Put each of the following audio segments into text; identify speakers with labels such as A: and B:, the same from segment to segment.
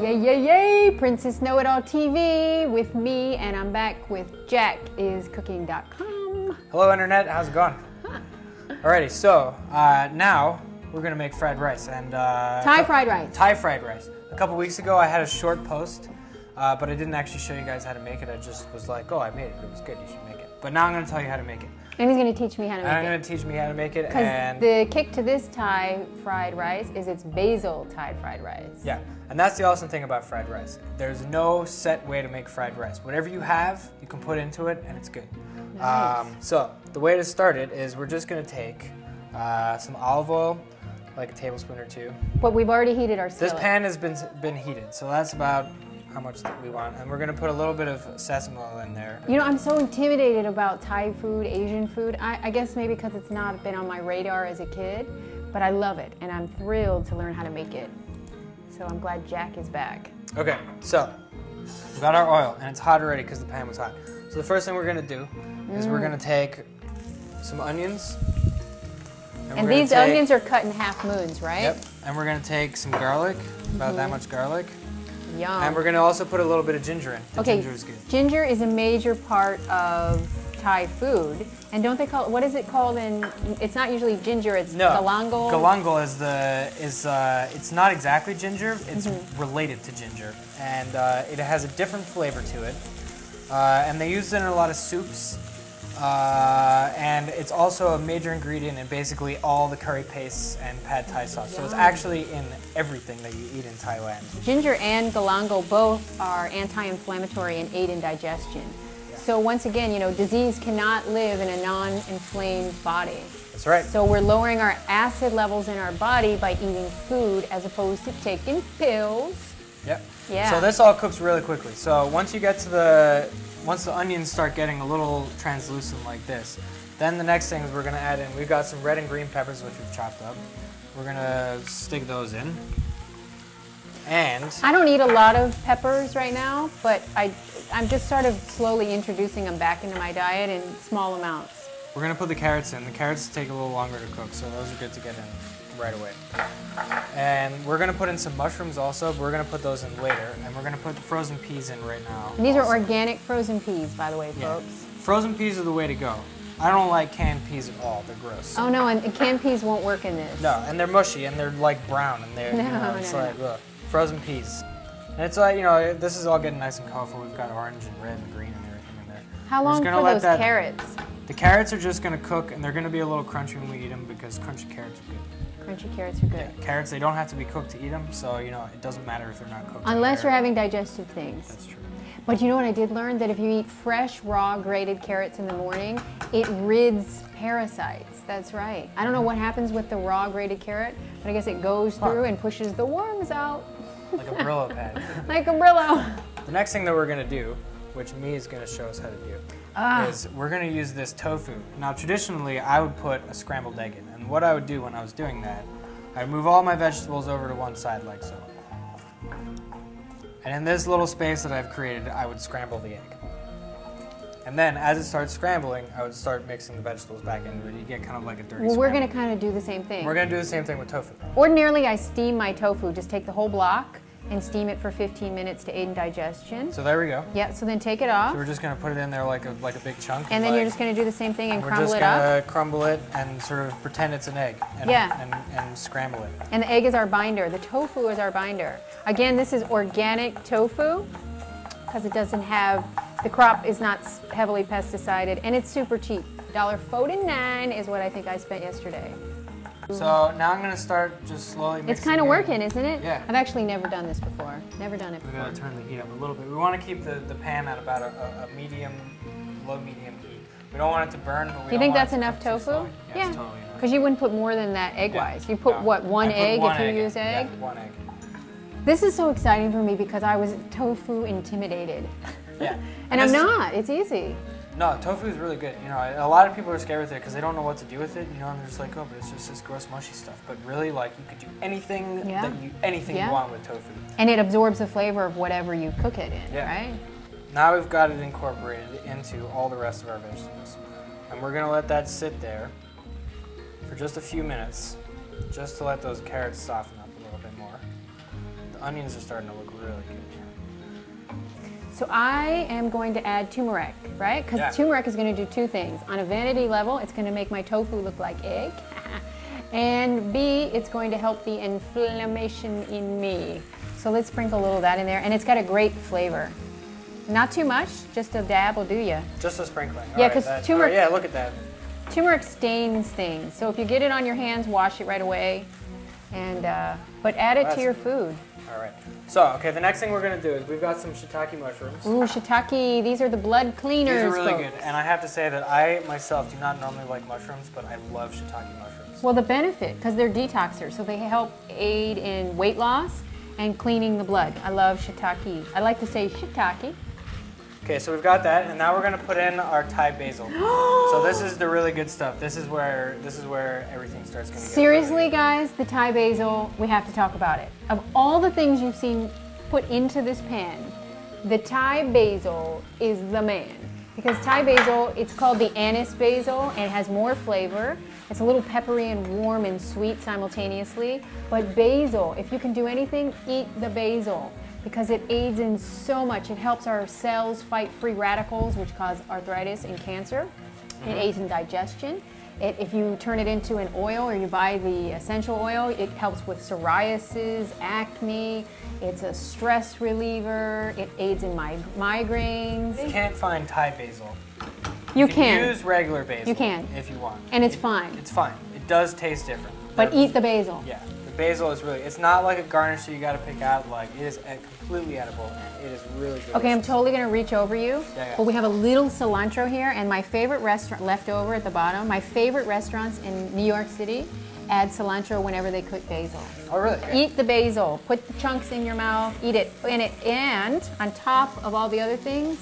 A: Yay, yay, yay! Princess Know-It-All TV with me, and I'm back with JackIsCooking.com.
B: Hello, Internet. How's it going? Alrighty, so now we're gonna make fried rice and
A: Thai fried rice.
B: Thai fried rice. A couple weeks ago, I had a short post, but I didn't actually show you guys how to make it. I just was like, "Oh, I made it. It was good. You should make it." But now I'm gonna tell you how to make it.
A: And he's going to teach me how to make it.
B: I'm gonna teach me how to make it.
A: Because the kick to this Thai fried rice is it's basil Thai fried rice.
B: Yeah, and that's the awesome thing about fried rice. There's no set way to make fried rice. Whatever you have, you can put into it, and it's good.
A: Nice.
B: So the way to start it is we're just gonna take some olive oil, like a tablespoon or two.
A: But we've already heated our skillet.
B: This pan has been heated, so that's about how much that we want. And we're gonna put a little bit of sesame oil in there.
A: You know, I'm so intimidated about Thai food, Asian food. I guess maybe because it's not been on my radar as a kid, but I love it, and I'm thrilled to learn how to make it. So I'm glad Jack is back.
B: Okay, so we got our oil, and it's hot already because the pan was hot. So the first thing we're gonna do is we're gonna take some onions.
A: And these onions are cut in half moons, right?
B: Yep, and we're gonna take some garlic, about that much garlic.
A: Yum.
B: And we're gonna also put a little bit of ginger in. The ginger is good.
A: Ginger is a major part of Thai food. And don't they call it, what is it called in, it's not usually ginger, it's galangal?
B: Galangal it's not exactly ginger, it's related to ginger. And it has a different flavor to it. And they use it in a lot of soups. And it's also a major ingredient in basically all the curry pastes and pad Thai sauce. So it's actually in everything that you eat in Thailand.
A: Ginger and galangal both are anti-inflammatory and aid in digestion. Yeah. So once again, you know, disease cannot live in a non-inflamed body.
B: That's right.
A: So we're lowering our acid levels in our body by eating food as opposed to taking pills.
B: Yep.
A: Yeah.
B: So this all cooks really quickly. So once you get to once the onions start getting a little translucent like this, then the next thing is we're gonna add in, we've got some red and green peppers which we've chopped up. We're gonna stick those in. And
A: I don't eat a lot of peppers right now, but I'm just sort of slowly introducing them back into my diet in small amounts.
B: We're gonna put the carrots in. The carrots take a little longer to cook, so those are good to get in right away. And we're gonna put in some mushrooms also, but we're gonna put those in later. And we're gonna put the frozen peas in right now.
A: And these are organic frozen peas, by the way, folks.
B: Frozen peas are the way to go. I don't like canned peas at all. They're gross.
A: Oh no, and canned peas won't work in this.
B: No, and they're mushy and they're like brown and they're ugh. Frozen peas. And it's like, you know, this is all getting nice and colorful. We've got orange and red and green and everything in there.
A: How long for those carrots?
B: The carrots are just gonna cook and they're gonna be a little crunchy when we eat them because crunchy carrots are good.
A: Crunchy carrots are good.
B: Yeah, carrots, they don't have to be cooked to eat them, so you know, it doesn't matter if they're not cooked.
A: Unless you're having digestive things.
B: That's true.
A: But you know what I did learn? That if you eat fresh, raw, grated carrots in the morning, it rids parasites. That's right. I don't know what happens with the raw grated carrot, but I guess it goes through and pushes the worms out.
B: Like a Brillo pad.
A: Like a Brillo.
B: The next thing that we're gonna do, which Mi is gonna show us how to do, is we're gonna use this tofu. Now traditionally, I would put a scrambled egg in, and what I would do when I was doing that, I'd move all my vegetables over to one side like so. And in this little space that I've created, I would scramble the egg. And then as it starts scrambling, I would start mixing the vegetables back into it. You get kind of like a dirty
A: Well, we're gonna kind of do the same thing.
B: We're gonna do the same thing with tofu.
A: Ordinarily, I steam my tofu. Just take the whole block and steam it for 15 minutes to aid in digestion.
B: So there we go.
A: Yeah, so then take it off.
B: So we're just gonna put it in there like a big chunk.
A: And then you're just gonna do the same thing and crumble it up.
B: We're just gonna crumble it and sort of pretend it's an egg. And, and scramble it.
A: And the egg is our binder. The tofu is our binder. Again, this is organic tofu because it doesn't have, the crop is not heavily pesticided, and it's super cheap. $1.49 is what I think I spent yesterday.
B: So now I'm gonna start just slowly mixing.
A: It's kind of working, isn't it?
B: Yeah.
A: I've actually never done this before. Never done it before.
B: We're gonna turn the heat up a little bit. We want to keep the pan at about a medium, low medium heat. We don't want it to burn, but we
A: You think that's enough tofu?
B: Yeah, totally enough.
A: Because you wouldn't put more than that egg-wise. You put what, one egg if you use egg?
B: Yeah, one egg.
A: This is so exciting for me because I was tofu intimidated.
B: Yeah.
A: And I'm not. It's easy.
B: No, tofu is really good. You know, a lot of people are scared with it because they don't know what to do with it. You know, and they're just like, oh, but it's just this gross, mushy stuff. But really, like, you could do anything you want with tofu.
A: And it absorbs the flavor of whatever you cook it in, right?
B: Now we've got it incorporated into all the rest of our vegetables. And we're gonna let that sit there for just a few minutes, just to let those carrots soften up a little bit more. The onions are starting to look really good.
A: So I am going to add turmeric, right? Because turmeric is going to do two things. On a vanity level, it's going to make my tofu look like egg. And B, it's going to help the inflammation in me. So let's sprinkle a little of that in there. And it's got a great flavor. Not too much, just a dab will do you.
B: Just a sprinkling.
A: Yeah, because turmeric.
B: Yeah, look at that.
A: Turmeric stains things. So if you get it on your hands, wash it right away. And but add it to your food.
B: All right. So, okay, the next thing we're going to do is we've got some shiitake mushrooms.
A: Ooh, shiitake. These are the blood cleaners.
B: These are really
A: folks.
B: good. And I have to say that I myself do not normally like mushrooms, but I love shiitake mushrooms.
A: Well, the benefit, because they're detoxers, so they help aid in weight loss and cleaning the blood. I love shiitake. I like to say shiitake.
B: Okay, so we've got that, and now we're going to put in our Thai basil. So this is the really good stuff. This is where everything starts going to get
A: Seriously,
B: really good.
A: guys, the Thai basil, we have to talk about it. Of all the things you've seen put into this pan, the Thai basil is the man. Because Thai basil, it's called the anise basil, and it has more flavor. It's a little peppery and warm and sweet simultaneously. But basil, if you can do anything, eat the basil. Because it aids in so much. It helps our cells fight free radicals, which cause arthritis and cancer. It aids in digestion. If you turn it into an oil or you buy the essential oil, it helps with psoriasis, acne. It's a stress reliever. It aids in migraines.
B: You can't find Thai basil.
A: You can
B: use regular basil.
A: You can.
B: If you want.
A: And it's fine.
B: It's fine. It does taste different.
A: But eat the basil.
B: Yeah. Basil is really, it's not like a garnish that you got to pick out. Like, it is completely edible, and it is really good.
A: Okay, I'm totally going to reach over you.
B: Yeah.
A: But we have a little cilantro here, and my favorite restaurant, left over at the bottom, my favorite restaurants in New York City add cilantro whenever they cook basil.
B: Oh, really? Okay.
A: Eat the basil. Put the chunks in your mouth. Eat it. And on top of all the other things,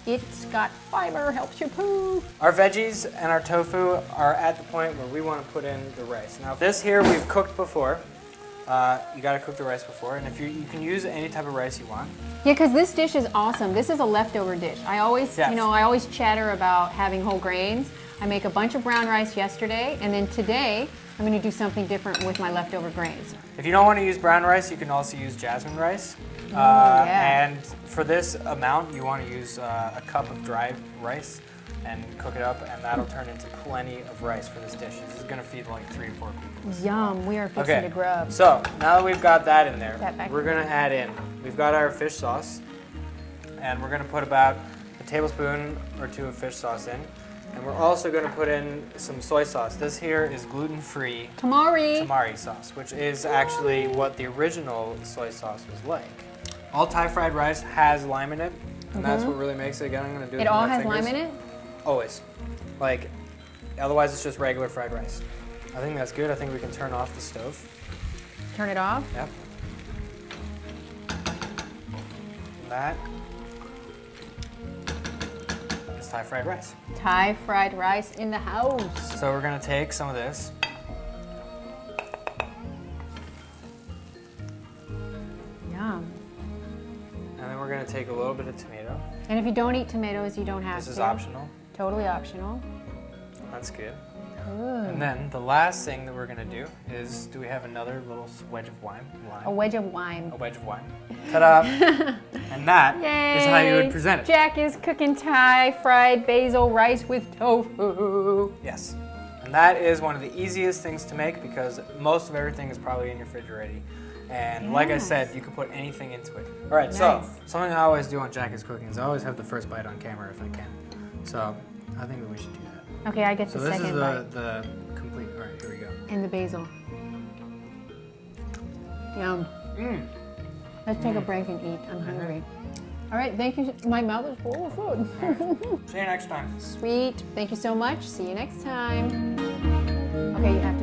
A: it's got fiber, helps you poop.
B: Our veggies and our tofu are at the point where we want to put in the rice. Now, this here we've cooked before. You got to cook the rice before, and if you can use any type of rice you want.
A: Yeah, because this dish is awesome. This is a leftover dish. I always, I always chatter about having whole grains. I make a bunch of brown rice yesterday, and then today I'm going to do something different with my leftover grains.
B: If you don't want to use brown rice, you can also use jasmine rice. And for this amount, you want to use a cup of dry rice and cook it up, and that'll turn into plenty of rice for this dish. This is going to feed like 3 or 4 people.
A: Yum, we are fixing to grub.
B: So now that we've got that in there, we're going to add in, we've got our fish sauce, and we're going to put about a tablespoon or 2 of fish sauce in. And we're also going to put in some soy sauce. This here is gluten-free tamari sauce, which is actually what the original soy sauce was like. All Thai fried rice has lime in it, and that's what really makes it. Again, I'm going to do it.
A: It all has lime in it?
B: Always. Like, otherwise it's just regular fried rice. I think that's good. I think we can turn off the stove.
A: Turn it off?
B: Yep. That is Thai fried rice.
A: Thai fried rice in the house.
B: So we're going to take some of this.
A: Yum.
B: And then we're going to take a little bit of tomato.
A: And if you don't eat tomatoes, you don't have to.
B: This is optional.
A: Totally optional.
B: That's good.
A: Good.
B: And then the last thing that we're going to do is, do we have another little wedge of wine?
A: A wedge of wine.
B: A wedge of wine. Ta-da! And that is how you would present it.
A: Jack is cooking Thai fried basil rice with tofu.
B: Yes. And that is one of the easiest things to make because most of everything is probably in your fridge already. And like I said, you can put anything into it. All right, so something I always do on Jack is Cooking is I always have the first bite on camera if I can. So I think that we should do that.
A: Okay, I get the second bite.
B: So this is the complete, all right, here we go.
A: And the basil. Yum. Let's take a break and eat. I'm hungry. All right, thank you. My mouth is full of food.
B: Right. See you next time.
A: Sweet. Thank you so much. See you next time. Okay, you have